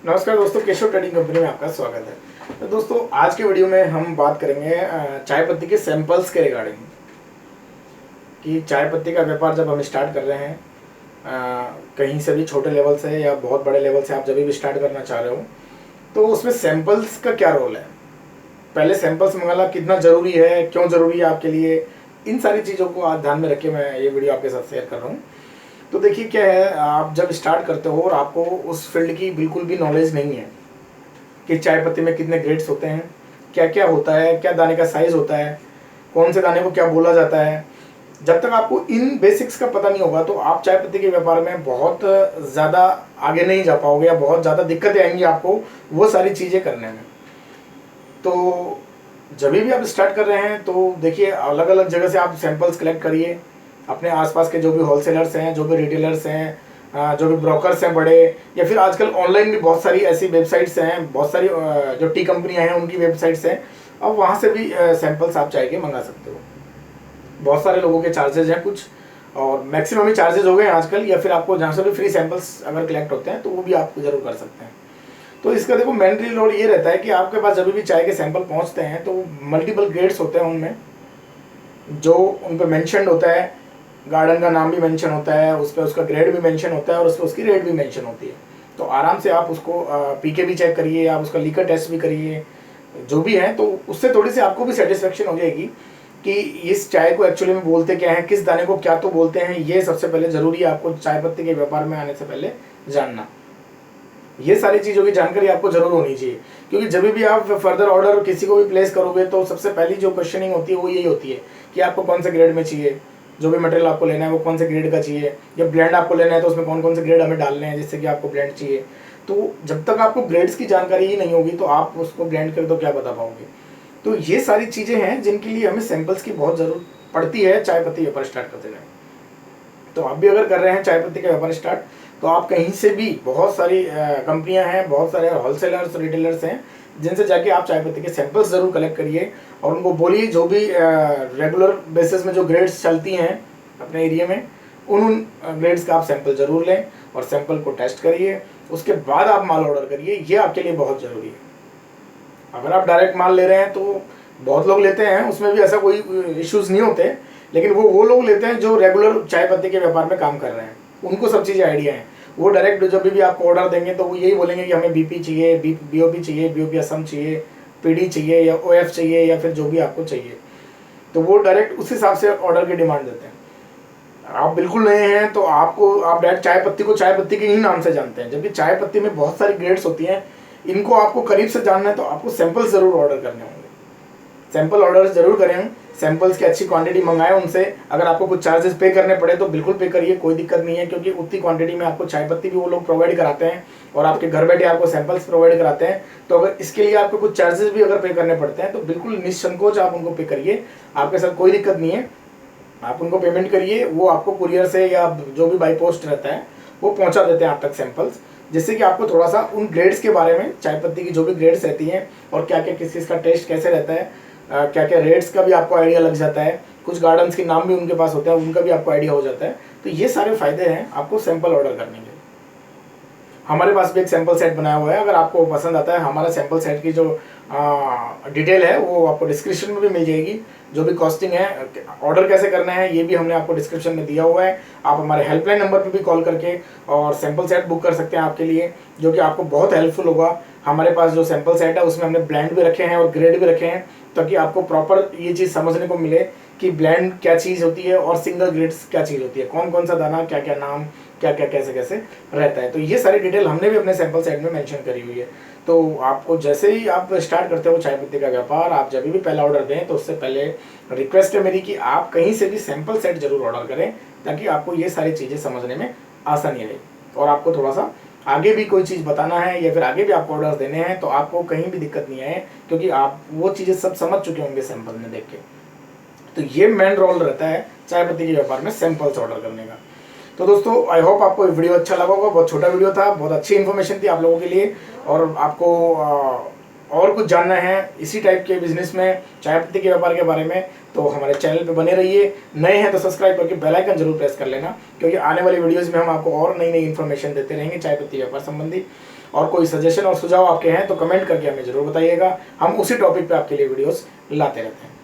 नमस्कार दोस्तों, Keshav trading company में आपका स्वागत है। तो दोस्तों, आज के वीडियो में हम बात करेंगे चाय पत्ती के सैंपल्स के रिगार्डिंग कि चाय पत्ती का व्यापार जब हम स्टार्ट कर रहे हैं, कहीं से भी छोटे लेवल से या बहुत बड़े लेवल से आप जब भी स्टार्ट करना चाह रहे हो तो उसमें सैंपल्स का क्या रोल है, पहले सैंपल्स मंगाना कितना ज़रूरी है, क्यों ज़रूरी है आपके लिए, इन सारी चीज़ों को आज ध्यान में रख के मैं ये वीडियो आपके साथ शेयर कर रहा हूँ। तो देखिए क्या है, आप जब स्टार्ट करते हो और आपको उस फील्ड की बिल्कुल भी नॉलेज नहीं है कि चाय पत्ती में कितने ग्रेड्स होते हैं, क्या क्या होता है, क्या दाने का साइज़ होता है, कौन से दाने को क्या बोला जाता है, जब तक आपको इन बेसिक्स का पता नहीं होगा तो आप चाय पत्ती के व्यापार में बहुत ज़्यादा आगे नहीं जा पाओगे या बहुत ज़्यादा दिक्कतें आएंगी आपको वो सारी चीज़ें करने में। तो जब भी आप स्टार्ट कर रहे हैं तो देखिए, अलग अलग जगह से आप सैंपल्स कलेक्ट करिए, अपने आसपास के जो भी होलसेलर्स हैं, जो भी रिटेलर्स हैं, जो भी ब्रोकर्स हैं बड़े, या फिर आजकल ऑनलाइन भी बहुत सारी ऐसी वेबसाइट्स हैं, बहुत सारी जो टी कंपनियां हैं उनकी वेबसाइट्स हैं, अब वहाँ से भी सैंपल्स आप चाय के मंगा सकते हो। बहुत सारे लोगों के चार्जेज हैं कुछ, और मैक्सिमम ही चार्जेज हो गए हैं आजकल, या फिर आपको जहाँ से भी फ्री सैंपल्स अगर कलेक्ट होते हैं तो वो भी आप ज़रूर कर सकते हैं। तो इसका देखो मेन रोल ये रहता है कि आपके पास जब भी चाय के सैंपल पहुँचते हैं तो मल्टीपल ग्रेड्स होते हैं उनमें, जो उन पर मैंशनड होता है, गार्डन का नाम भी मेंशन होता है, उस पर उसका ग्रेड भी मेंशन होता है और उस पर उसकी रेट भी मेंशन होती है। तो आराम से आप उसको पी के भी चेक करिए, आप उसका लीकर टेस्ट भी करिए, जो भी है, तो उससे थोड़ी सी आपको भी सेटिस्फेक्शन हो जाएगी कि इस चाय को एक्चुअली में बोलते क्या है, किस दाने को क्या तो बोलते हैं। ये सबसे पहले ज़रूरी है आपको चाय पत्ती के व्यापार में आने से पहले जानना। ये सारी चीज़ों की जानकारी आपको जरूर होनी चाहिए, क्योंकि जब भी आप फर्दर ऑर्डर किसी को भी प्लेस करोगे तो सबसे पहली जो क्वेश्चनिंग होती है वो यही होती है कि आपको कौन से ग्रेड में चाहिए, जो भी मटेरियल आपको लेना है वो कौन से ग्रेड का चाहिए, या ब्लेंड आपको लेना है तो उसमें कौन कौन से ग्रेड हमें डालने हैं जिससे कि आपको ब्लेंड चाहिए। तो जब तक आपको ग्रेड्स की जानकारी ही नहीं होगी तो आप उसको ब्लेंड कर दो क्या बता पाओगे। तो ये सारी चीज़ें हैं जिनके लिए हमें सैंपल्स की बहुत ज़रूरत पड़ती है चाय पत्ती व्यापार स्टार्ट करते टाइम। तो आप भी अगर कर रहे हैं चाय पत्ती का व्यापार स्टार्ट, तो आप कहीं से भी, बहुत सारी कंपनियां हैं, बहुत सारे होलसेलर्स रिटेलर्स हैं जिनसे जाके आप चाय पत्ती के सैंपल्स ज़रूर कलेक्ट करिए और उनको बोलिए जो भी रेगुलर बेसिस में जो ग्रेड्स चलती हैं अपने एरिया में, उन ग्रेड्स का आप सैंपल ज़रूर लें और सैंपल को टेस्ट करिए, उसके बाद आप माल ऑर्डर करिए। ये आपके लिए बहुत ज़रूरी है। अगर आप डायरेक्ट माल ले रहे हैं तो बहुत लोग लेते हैं, उसमें भी ऐसा कोई इश्यूज़ नहीं होते, लेकिन वो लोग लेते हैं जो रेगुलर चाय पत्ती के व्यापार में काम कर रहे हैं, उनको सब चीज़ें आइडिया हैं। वो डायरेक्ट जब भी आपको ऑर्डर देंगे तो वो यही बोलेंगे कि हमें बीपी चाहिए, बीओपी चाहिए, बीओपी असम चाहिए, पीडी चाहिए या ओएफ चाहिए या फिर जो भी आपको चाहिए, तो वो डायरेक्ट उस हिसाब से ऑर्डर की डिमांड देते हैं। आप बिल्कुल नए हैं तो आप डायरेक्ट चाय पत्ती को चाय पत्ती के ही नाम से जानते हैं, जबकि चाय पत्ती में बहुत सारी ग्रेड्स होती हैं। इनको आपको करीब से जानना है तो आपको सैंपल ज़रूर ऑर्डर करने होंगे, सैंपल ऑर्डर ज़रूर करें, सैंपल्स की अच्छी क्वांटिटी मंगाएं उनसे। अगर आपको कुछ चार्जेस पे करने पड़े तो बिल्कुल पे करिए, कोई दिक्कत नहीं है, क्योंकि उतनी क्वांटिटी में आपको चाय पत्ती भी वो लोग प्रोवाइड कराते हैं और आपके घर बैठे आपको सैंपल्स प्रोवाइड कराते हैं। तो अगर इसके लिए आपको कुछ चार्जेस भी अगर पे करने पड़ते हैं तो बिल्कुल निसंकोच आप उनको पे करिए, आपके साथ कोई दिक्कत नहीं है। आप उनको पेमेंट करिए, वो आपको कुरियर से या जो भी बाई पोस्ट रहता है वो पहुँचा देते हैं आप तक सैंपल्स, जिससे कि आपको थोड़ा सा उन ग्रेड्स के बारे में, चाय पत्ती की जो भी ग्रेड्स रहती हैं और क्या क्या किस चीज़ का टेस्ट कैसे रहता है, क्या क्या रेट्स का भी आपको आइडिया लग जाता है। कुछ गार्डन्स के नाम भी उनके पास होते हैं, उनका भी आपको आइडिया हो जाता है। तो ये सारे फायदे हैं आपको सैंपल ऑर्डर करने के। हमारे पास भी एक सैंपल सेट बनाया हुआ है, अगर आपको पसंद आता है हमारा सैंपल सेट की जो डिटेल है वो आपको डिस्क्रिप्शन में भी मिल जाएगी। जो भी कॉस्टिंग है, ऑर्डर कैसे करना है, ये भी हमने आपको डिस्क्रिप्शन में दिया हुआ है। आप हमारे हेल्पलाइन नंबर पर भी कॉल करके और सैंपल सेट बुक कर सकते हैं आपके लिए, जो कि आपको बहुत हेल्पफुल होगा। हमारे पास जो सैंपल सेट है उसमें हमने ब्लेंड भी रखे हैं और ग्रेड भी रखे हैं, ताकि आपको प्रॉपर ये चीज़ समझने को मिले कि ब्लेंड क्या चीज़ होती है और सिंगल ग्रेड्स क्या चीज़ होती है, कौन कौन सा दाना, क्या क्या नाम, क्या क्या कैसे कैसे रहता है। तो ये सारी डिटेल हमने भी अपने सैंपल सेट में मेंशन करी हुई है। तो आपको जैसे ही आप स्टार्ट करते हो चाय पत्ती का व्यापार, आप जब भी पहला ऑर्डर दें तो उससे पहले रिक्वेस्ट है मेरी कि आप कहीं से भी सैंपल सेट जरूर ऑर्डर करें, ताकि आपको ये सारी चीज़ें समझने में आसानी रहे और आपको थोड़ा सा आगे भी कोई चीज़ बताना है या फिर आगे भी आपको ऑर्डर देने हैं तो आपको कहीं भी दिक्कत नहीं आए, क्योंकि आप वो चीज़ें सब समझ चुके होंगे सैंपल में देख के। तो ये मेन रोल रहता है चाय पत्ती के व्यापार में सैंपल्स ऑर्डर करने का। तो दोस्तों, आई होप आपको ये वीडियो अच्छा लगा होगा। बहुत छोटा वीडियो था, बहुत अच्छी इन्फॉर्मेशन थी आप लोगों के लिए। और आपको और कुछ जानना है इसी टाइप के बिजनेस में, चाय पत्ती के व्यापार के बारे में, तो हमारे चैनल पे बने रहिए। नए हैं तो सब्सक्राइब करके बेल आइकन जरूर प्रेस कर लेना, क्योंकि आने वाली वीडियोस में हम आपको और नई नई इन्फॉर्मेशन देते रहेंगे चाय पत्ती व्यापार संबंधी। और कोई सजेशन और सुझाव आपके हैं तो कमेंट करके हमें ज़रूर बताइएगा, हम उसी टॉपिक पे आपके लिए वीडियोस लाते रहते हैं।